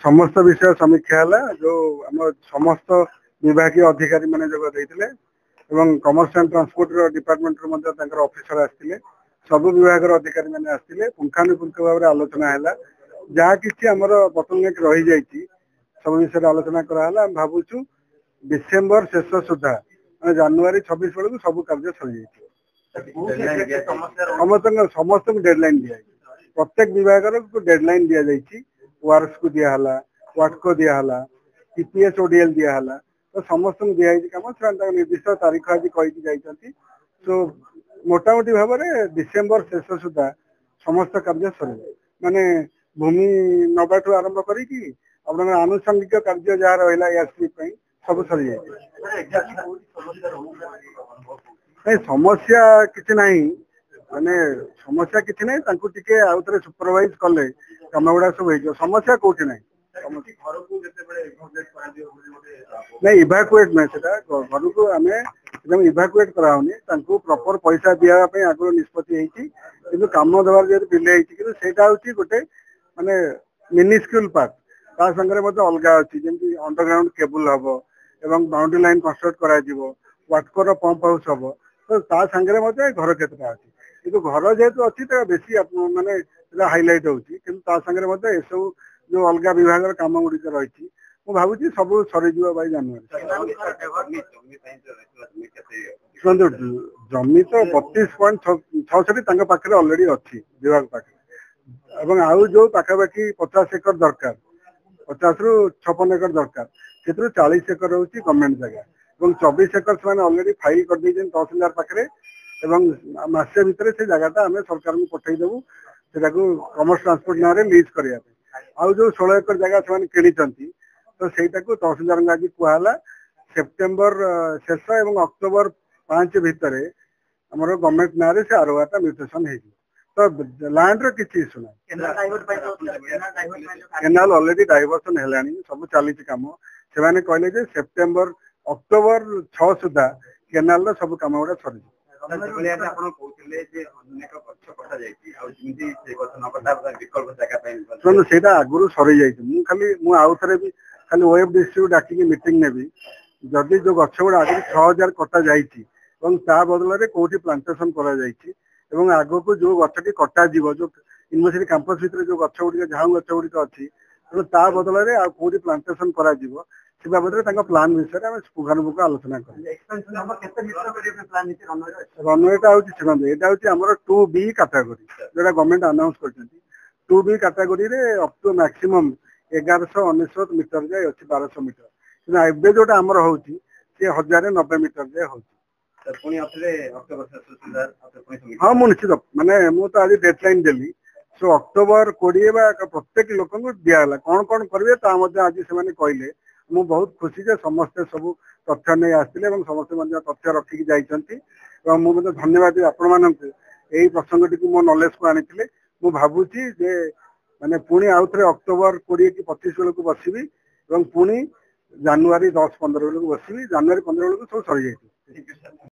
समस्त विषय समीक्षा है जो आम समस्त विभाग अधिकारी मैंने जो commerce and transport department officer आसते सब विभाग अधिकारी मैंने आसते पुंखानुपुंख भाव में आलोचना है जहाँ कि आमर बटलनेक रही जाइए सब विषय आलोचना कराला भावुँ डिसेम्बर शेष सुधा जनवरी 26 बेलू सब कार्य सरी समस्त डेडलाइन दिया प्रत्येक विभाग डेडलाइन दि जाइए वार्स को दिहला वाटको दिहला टीपीएस ओडीएल दिहला तो समस्त दिखाई कम से निर्दिष्ट तारीख आज कही सो मोटामोटी भाव में डिसेम्बर शेष सुधा समस्त कार्य सर माने भूमि नबाठू आरंभ करी आनुषंगिक कार्य जहाँ रहा एयरस्ट्रिप सब सरी जाए समस्या किसी ना माने समस्या किसी ना आउ थे सुपरवाइज कले कम गुड़ा सब हो समस्या कौटी ना नहीं इभाकुएट ना घर को आम एकदम इभाकुएट कराऊनी प्रॉपर पैसा दिवाई आगुरी निष्पत्ति कि कम देवार जो डिले होता हूँ गोटे माने मिनिस्क्यूल पार्ट ता संगे अलग अच्छी जमी अंडरग्राउंड केबुल हम एवं बाउंड्री लाइन कंस्ट्रक्ट कर वाटकोर पंप हाउस हम तो ता संगे घर केतटा अच्छी कि घर जेहेतु अच्छी बेसी माने हाइलाइट होती संगे एसबू जो अलग विभाग कम गुड़िक रही भावुँ सब सरीज जनवरी शुणु जमी तो 32.66 पाखे अलरेडी अच्छी विभाग पाखे आउ जो पाखापाखि 50 एकर दरकार 50 रु 56 एकर दरकार से 40 एकर हूँ गवर्नमेंट जगह 24 एकर से अलरेडी फाइल कर तहसिलदार पाखे मसे भितर से जगह आम सरकार को पठेदेवु से कमर्स ट्रांसपोर्ट ना लिज करने आउ जो 16 एकर जगह से किणी तो सहीटा को तहसिलदार आज कहला सेप्टेम्बर शेष और अक्टोबर 5 भितर आमर गवर्नमेंट ना से आरओआर म्यूटेशन हो तो लैंड रो किसी इश्यू ना केनाल ऑलरेडी डाइवर्सन है सब चली कम से कहले सेप्टेम्बर अक्टोबर 6 सुधा केनाल सब कम गुड़ा सरी शुणु से आगुरी सरी जाइए खाली आउ थे भी खाली ओएफडीसी डाक मीटिंग नेबी जदि जो गछ गुड़ा आगे 6000 कटा जा बदल में कौटी प्लांटेसन कर आग को जो गछटी कटा जो यूनिवर्सिटी कैंपस भितर जो गछ गुड़ झाऊ गछ गुड़िक अच्छी तेणु ता बदल में कौटी प्लांटेसन कर बाबद प्लान विषय पुंखानुपुंख आलोचना रनवेटा हूँ शुणु यहाँ हूँ 2B कैटेगरी जो गवर्नमेंट अनाउंस कर 2B category up to maximum 1199 metre जाए अच्छी 1200 मीटर कि जोटा आमर हूँ 1090 मीटर जाए हूँ हाँ मुझे निश्चित माने मुझे आज डेडलाइन देली सो अक्टोबर 20 प्रत्येक लोक दिगला कौन कौन करेंगे आज से कहले मु बहुत खुशी जे समस्ते सब तथ्य नहीं आसते समस्त तथ्य रखिकी जाइए मुझे धन्यवाद आपण यही प्रसंग टी मो नॉलेज को आनी मु भावुची जे माने पुणी आउ थे अक्टोबर 20 कि 25 बेलू बसबी पुणी जनवरी 10-15 बेलू बसबी जनवरी 15 बेलू सब सरी जाइए।